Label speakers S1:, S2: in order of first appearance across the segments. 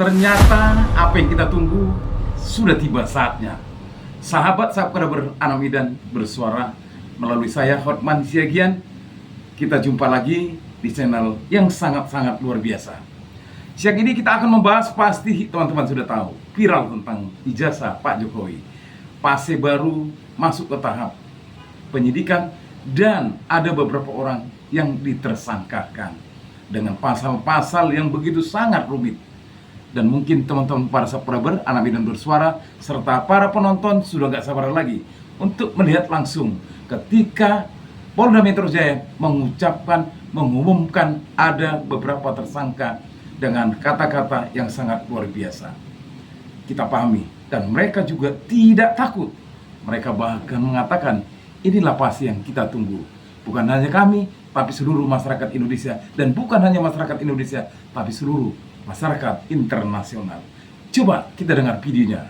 S1: Ternyata apa yang kita tunggu sudah tiba saatnya. Sahabat subscriber Anamidan bersuara melalui saya Hotman Siagian. Kita jumpa lagi di channel yang sangat-sangat luar biasa. Siang ini kita akan membahas, pasti teman-teman sudah tahu, viral tentang ijazah Pak Jokowi. Fase baru masuk ke tahap penyidikan dan ada beberapa orang yang ditersangkakan dengan pasal-pasal yang begitu sangat rumit. Dan mungkin teman-teman para subscriber Anamidan bersuara serta para penonton sudah gak sabar lagi untuk melihat langsung ketika Polda Metro Jaya mengumumkan ada beberapa tersangka dengan kata-kata yang sangat luar biasa. Kita pahami dan mereka juga tidak takut. Mereka bahkan mengatakan inilah pasti yang kita tunggu. Bukan hanya kami, tapi seluruh masyarakat Indonesia. Dan bukan hanya masyarakat Indonesia, tapi seluruh masyarakat internasional. Coba kita dengar videonya.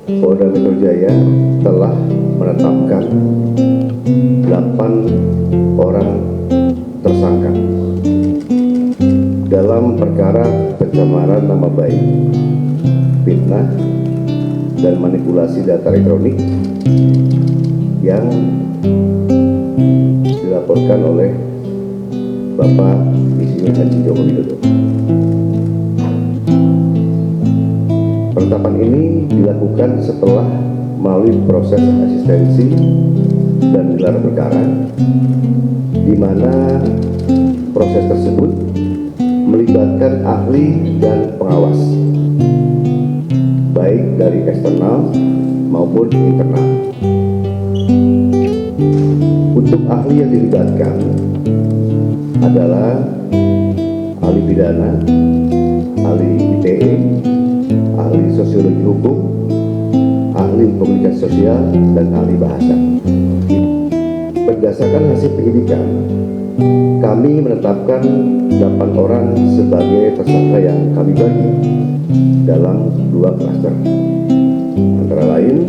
S2: Polda Metro Jaya telah menetapkan 8 orang tersangka dalam perkara pencemaran nama baik, fitnah, dan manipulasi data elektronik yang dilaporkan oleh Bapak Insinyur Haji Joko Widodo. Penetapan ini dilakukan setelah melalui proses asistensi dan gelar perkara, di mana proses tersebut melibatkan ahli dan pengawas, baik dari eksternal maupun internal. Untuk ahli yang dilibatkan adalah ahli pidana, ahli ITE, ahli sosiologi hukum, ahli komunikasi sosial, dan ahli bahasa. Berdasarkan hasil penyidikan, kami menetapkan 8 orang sebagai tersangka yang kami bagi dalam 2 klaster. Antara lain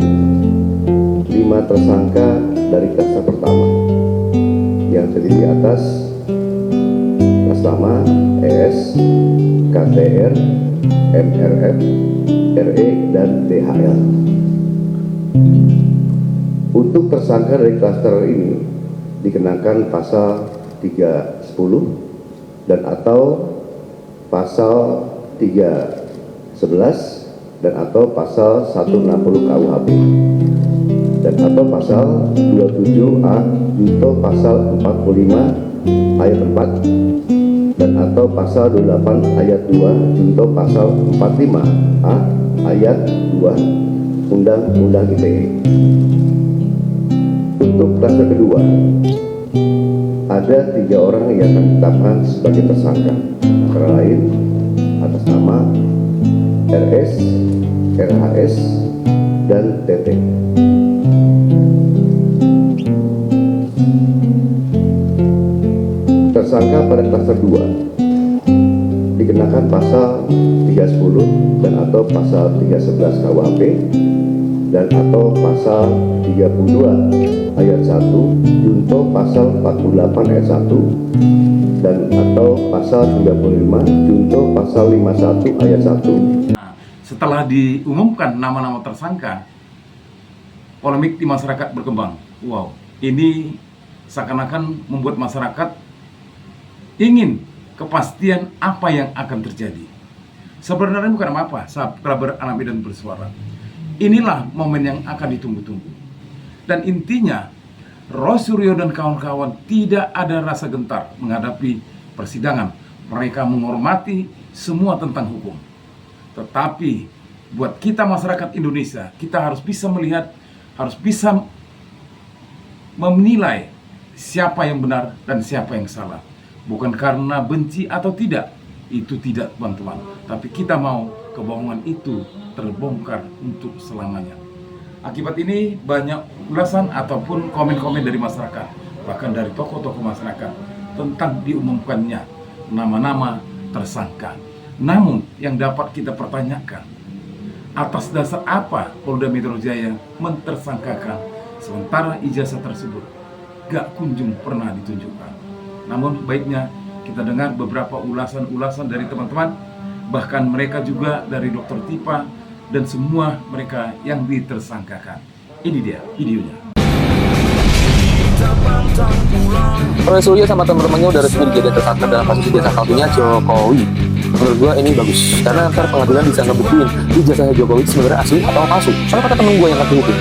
S2: 5 tersangka dari klaster pertama yang terdiri atas Nama ES, KTR, MRF, RE, dan DHL. Untuk tersangka dari klaster ini dikenakan pasal 310 dan atau pasal 311 dan atau pasal 160 KUHP dan atau pasal 27A junto pasal 45 ayat 4 dan atau pasal 28 ayat 2 junto pasal 45A ayat 2 Undang-Undang ITE. Untuk klaster kedua, ada 3 orang yang akan ditetapkan sebagai tersangka, antara lain atas nama RS, RHS, dan TT. Tersangka pada klaster 2 dikenakan pasal 310 dan atau pasal 311 KUHP dan atau pasal 32 ayat 1 junto pasal 48 ayat 1 dan atau pasal 35 junto pasal 51 ayat 1.
S1: Setelah diumumkan nama-nama tersangka, polemik di masyarakat berkembang. Wow, ini seakan-akan membuat masyarakat ingin kepastian apa yang akan terjadi. Sebenarnya bukan apa-apa, subscriber Anamidan bersuara. Inilah momen yang akan ditunggu-tunggu. Dan intinya, Rosuryo dan kawan-kawan tidak ada rasa gentar menghadapi persidangan. Mereka menghormati semua tentang hukum. Tetapi buat kita masyarakat Indonesia, kita harus bisa melihat, harus bisa menilai siapa yang benar dan siapa yang salah. Bukan karena benci atau tidak, itu tidak teman-teman. Tapi kita mau kebohongan itu terbongkar untuk selamanya. Akibat ini banyak ulasan ataupun komen-komen dari masyarakat, bahkan dari tokoh-tokoh masyarakat tentang diumumkannya nama-nama tersangka. Namun yang dapat kita pertanyakan, atas dasar apa Polda Metro Jaya mentersangkakan sementara ijazah tersebut gak kunjung pernah ditunjukkan? Namun baiknya kita dengar beberapa ulasan-ulasan dari teman-teman bahkan mereka juga dari Dokter Tifa dan semua mereka yang ditersangkakan. Ini dia videonya.
S3: Roy Suryo sama teman-temannya udah resmi dijadikan tersangka dalam kasus ijazah palsunya Jokowi. Menurut gue ini bagus, karena ntar pengadilan bisa ngebuktiin ijazahnya Jokowi sebenarnya asli atau palsu. Soalnya kata temen gue yang ngerti hukum,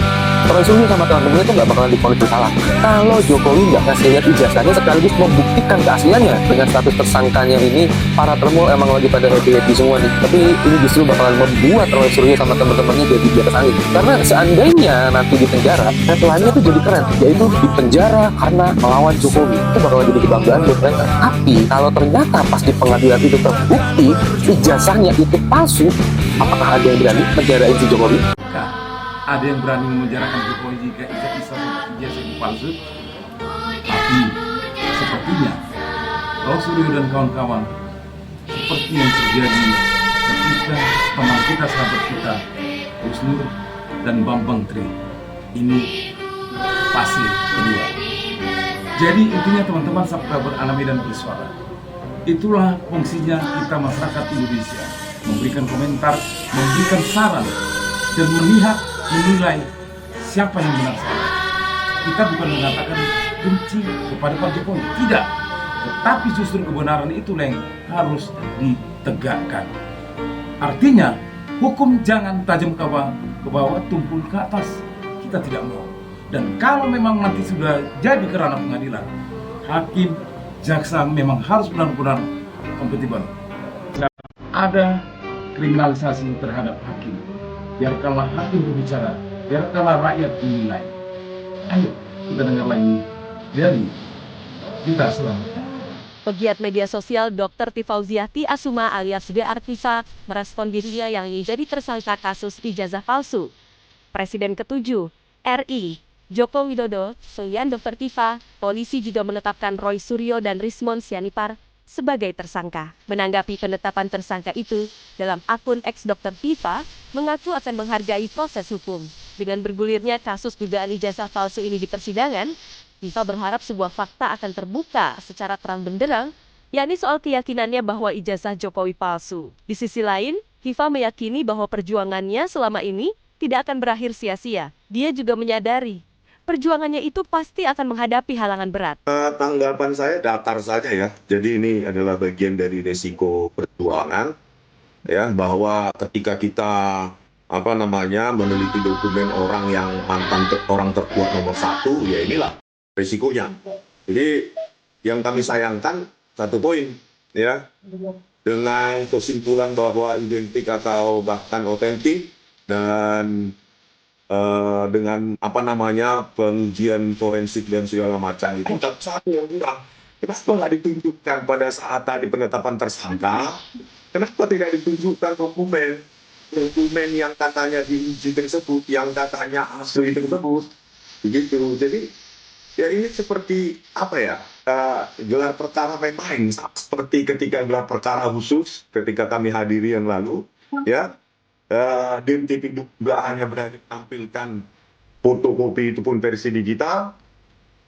S3: Roy Suryo sama teman-temannya itu nggak bakalan divonis bersalah kalau Jokowi nggak ngasih lihat ijazahnya sekaligus membuktikan keasliannya. Dengan status tersangkanya ini, para termul emang lagi pada happy-happy semua nih. Tapi ini justru bakalan membuat Roy Suryo sama teman-temannya jadi di atas angin. Karena seandainya nanti di penjara, headline-nya tuh jadi keren, yaitu di penjara karena melawan Jokowi. Itu bakalan jadi kebanggaan buat mereka. Tapi kalau ternyata pas di pengadilan itu terbukti ijazahnya itu palsu, apakah ada yang berani menjarain si Jokowi?
S1: Ada yang berani memenjarakan Jokowi jika ijazah itu palsu? Tapi sepertinya Roy Suryo dan kawan-kawan seperti yang terjadi ketika teman kita, sahabat kita Gus Nur dan Bambang Tri ini fase kedua. Jadi intinya teman-teman subscriber Anami dan bersuara, itulah fungsinya kita masyarakat Indonesia, memberikan komentar, memberikan saran, dan melihat, menilai siapa yang benar salah. Kita bukan mengatakan benci kepada Pak Jokowi, tidak. Tetapi justru kebenaran itu yang harus ditegakkan. Artinya, hukum jangan tajam ke bawah, tumpul ke atas. Kita tidak mau. Dan kalau memang nanti sudah jadi ke ranah pengadilan, hakim, jaksa memang harus benar-benar kompetitif. Ada kriminalisasi terhadap hakim. Biarkanlah hakim berbicara, biarkanlah rakyat menilai. Ayo kita dengar lagi dari kita selanjutnya.
S4: Pegiat media sosial Dr. Tifauziati Asuma alias D. Artisa merespon dirinya yang jadi tersangka kasus ijazah palsu. Presiden ke-7 RI Joko Widodo, selain Dr. Tifa, polisi juga menetapkan Roy Suryo dan Rismon Sianipar sebagai tersangka. Menanggapi penetapan tersangka itu, dalam akun X Dr. Tifa mengaku akan menghargai proses hukum. Dengan bergulirnya kasus dugaan ijazah palsu ini di persidangan, Tifa berharap sebuah fakta akan terbuka secara terang benderang, yakni soal keyakinannya bahwa ijazah Jokowi palsu. Di sisi lain, Tifa meyakini bahwa perjuangannya selama ini tidak akan berakhir sia-sia. Dia juga menyadari perjuangannya itu pasti akan menghadapi halangan berat.
S2: Tanggapan saya datar saja ya. Jadi ini adalah bagian dari resiko perjuangan, ya, bahwa ketika kita meneliti dokumen orang yang mantan orang terkuat nomor 1, ya inilah resikonya. Jadi yang kami sayangkan satu poin, ya, dengan kesimpulan bahwa identik atau bahkan otentik dan dengan pengujian forensik dan segala macam itu satu yang kurang. Kenapa nggak ditunjukkan pada saat tadi penetapan tersangka? Kenapa tidak ditunjukkan dokumen yang katanya diuji tersebut, yang katanya asli tersebut, begitu. Jadi ya ini seperti gelar perkara main-main, seperti ketika gelar perkara khusus ketika kami hadiri yang lalu, ya. Tim juga hanya berani tampilkan fotokopi itu pun versi digital,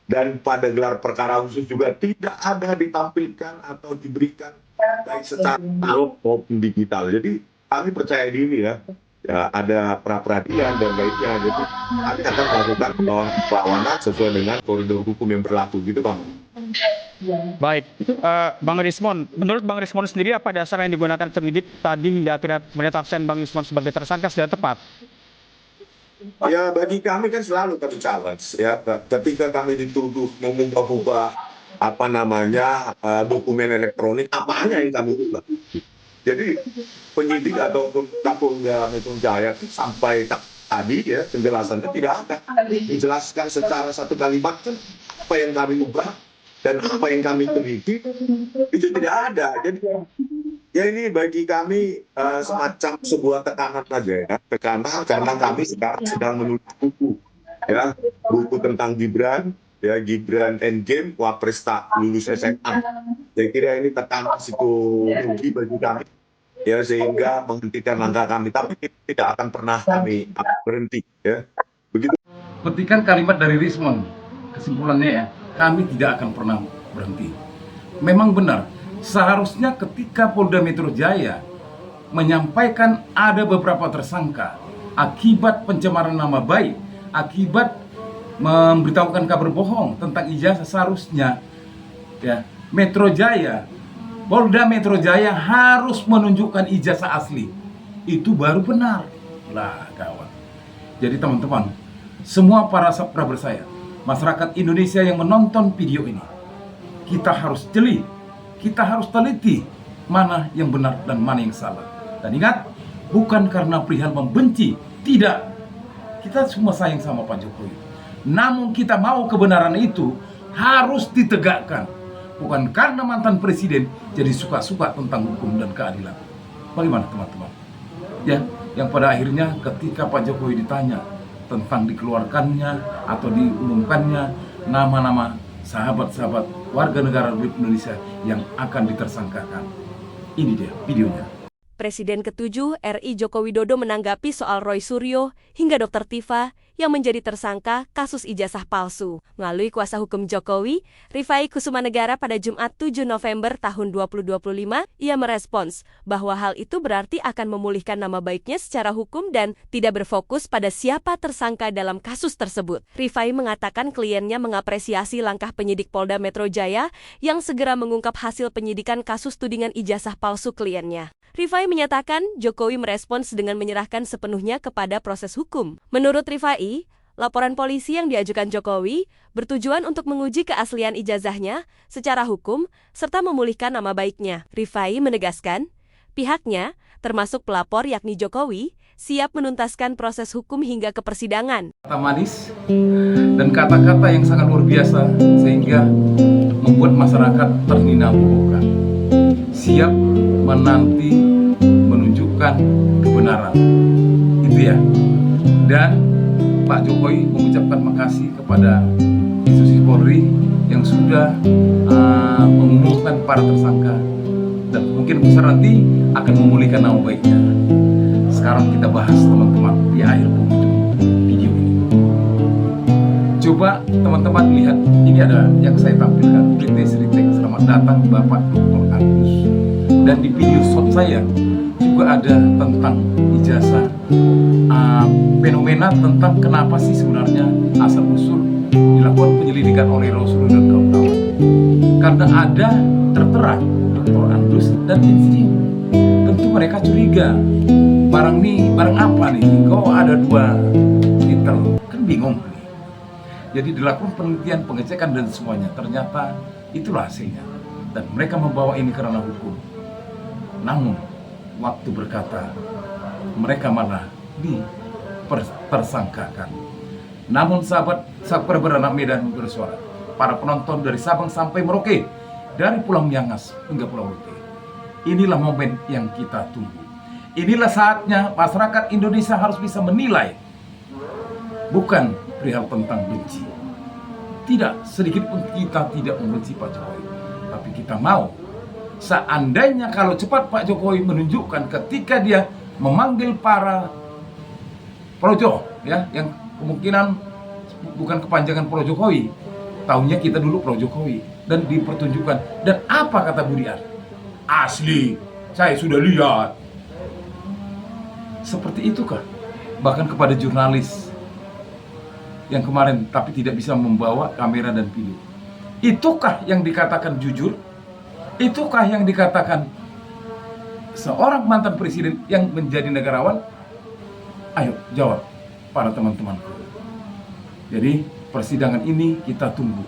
S2: dan pada gelar perkara khusus juga tidak ada ditampilkan atau diberikan baik secara maupun digital. Jadi kami percaya diri ya ada pra-peradilan dan baiknya, jadi kami akan melakukan perlawanan sesuai dengan koridor hukum yang berlaku, gitu Bang.
S5: Baik, Bang Rismon, menurut Bang Rismon sendiri apa dasar yang digunakan penyidik tadi hingga akhirnya menetapkan Bang Rismon sebagai tersangka sudah tepat?
S2: Ya bagi kami kan selalu kami challenge ya, ketika kami dituduh mengubah-ubah dokumen elektronik, apanya yang kami ubah? Jadi penyidik ataupun Kapolda Metro Jaya sampai tadi ya penjelasannya tidak ada dijelaskan secara satu kalimat apa yang kami ubah dan apa yang kami teliti, itu tidak ada. Jadi ya ini bagi kami semacam sebuah tekanan saja ya, tekanan karena kami sekarang sedang menulis buku ya, buku tentang Gibran ya, Gibran Endgame, Wapres tak lulus SMA. Saya kira ini tekanan psikologi bagi kami ya, sehingga menghentikan langkah kami, tapi tidak akan pernah kami berhenti ya. Begitu.
S1: Petikan kalimat dari Rismon, kesimpulannya ya, kami tidak akan pernah berhenti. Memang benar, seharusnya ketika Polda Metro Jaya menyampaikan ada beberapa tersangka akibat pencemaran nama baik, akibat memberitahukan kabar bohong tentang ijazah. Seharusnya ya Metro Jaya, Polda Metro Jaya harus menunjukkan ijazah asli, itu baru benar lah kawan. Jadi teman-teman, semua para subscriber saya, masyarakat Indonesia yang menonton video ini, kita harus jeli, kita harus teliti mana yang benar dan mana yang salah. Dan ingat, bukan karena perihal membenci, tidak. Kita semua sayang sama Pak Jokowi. Namun kita mau kebenaran itu harus ditegakkan. Bukan karena mantan presiden jadi suka-suka tentang hukum dan keadilan. Bagaimana teman-teman? Ya, yang pada akhirnya ketika Pak Jokowi ditanya tentang dikeluarkannya atau diumumkannya nama-nama sahabat-sahabat warga negara Republik Indonesia yang akan ditersangkakan. Ini dia videonya.
S4: Presiden ke-7 RI Joko Widodo menanggapi soal Roy Suryo hingga Dr. Tifa yang menjadi tersangka kasus ijazah palsu. Melalui kuasa hukum Jokowi, Rifai Kusumanegara pada Jumat 7 November tahun 2025, ia merespons bahwa hal itu berarti akan memulihkan nama baiknya secara hukum dan tidak berfokus pada siapa tersangka dalam kasus tersebut. Rifai mengatakan kliennya mengapresiasi langkah penyidik Polda Metro Jaya yang segera mengungkap hasil penyidikan kasus tudingan ijazah palsu kliennya. Rifai menyatakan Jokowi merespons dengan menyerahkan sepenuhnya kepada proses hukum. Menurut Rifai, laporan polisi yang diajukan Jokowi bertujuan untuk menguji keaslian ijazahnya secara hukum serta memulihkan nama baiknya. Rifai menegaskan, pihaknya, termasuk pelapor yakni Jokowi, siap menuntaskan proses hukum hingga ke persidangan.
S1: Kata manis dan kata-kata yang sangat luar biasa sehingga membuat masyarakat ternina-nina. Siap menanti menunjukkan kebenaran, itu ya. Dan Pak Jokowi mengucapkan makasih kepada institusi Polri yang sudah mengumumkan para tersangka dan mungkin besar nanti akan memulihkan nama baiknya. Sekarang kita bahas teman-teman di akhir penghujung video ini. Coba teman-teman lihat, ini ada yang saya tampilkan, British Retake. Selamat datang Bapak Dr. Agus. Dan di video shot saya juga ada tentang ijazah, fenomena tentang kenapa sih sebenarnya asal-usul dilakukan penyelidikan oleh Rasul dan kawan-kawan. Karena ada tertera Dr. Andus dan Insinyur. Tentu mereka curiga, barang apa nih? Kok ada dua titel? Kan bingung nih. Jadi dilakukan penelitian, pengecekan dan semuanya. Ternyata itulah hasilnya. Dan mereka membawa ini karena hukum. Namun waktu berkata, mereka malah ditersangkakan. Namun sahabat beranak Medan bersuara, para penonton dari Sabang sampai Merauke, dari Pulau Miangas hingga Pulau Rote, inilah momen yang kita tunggu. Inilah saatnya masyarakat Indonesia harus bisa menilai, bukan perihal tentang benci. Tidak, sedikit pun kita tidak membenci Pak Jokowi, tapi kita mau seandainya kalau cepat Pak Jokowi menunjukkan ketika dia memanggil para projo, ya, yang kemungkinan bukan kepanjangan Pro Jokowi, tahunya kita dulu Pro Jokowi, dan dipertunjukkan. Dan apa kata Budiar? Asli, saya sudah lihat. Seperti itukah? Bahkan kepada jurnalis yang kemarin tapi tidak bisa membawa kamera dan video. Itukah yang dikatakan jujur? Itukah yang dikatakan seorang mantan presiden yang menjadi negarawan? Ayo jawab para teman-temanku. Jadi persidangan ini kita tunggu,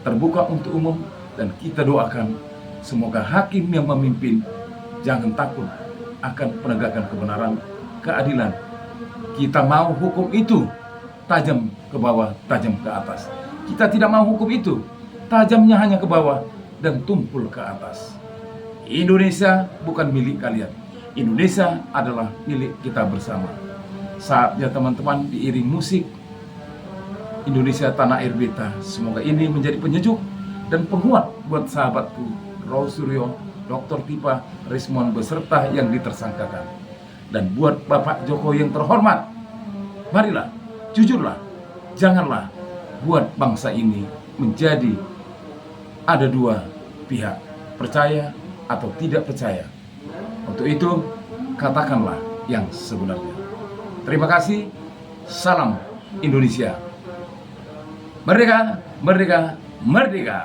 S1: terbuka untuk umum, dan kita doakan semoga hakim yang memimpin jangan takut akan penegakan kebenaran, keadilan. Kita mau hukum itu tajam ke bawah, tajam ke atas. Kita tidak mau hukum itu tajamnya hanya ke bawah dan tumpul ke atas. Indonesia bukan milik kalian. Indonesia adalah milik kita bersama. Saatnya teman-teman diiring musik Indonesia Tanah Air Beta. Semoga ini menjadi penyejuk dan penguat buat sahabatku Roy Suryo, Dr. Tifa, Rismon beserta yang ditersangkakan. Dan buat Bapak Jokowi yang terhormat, marilah, jujurlah, janganlah buat bangsa ini menjadi ada dua pihak, percaya atau tidak percaya. Untuk itu, katakanlah yang sebenarnya. Terima kasih. Salam Indonesia. Merdeka, merdeka, merdeka.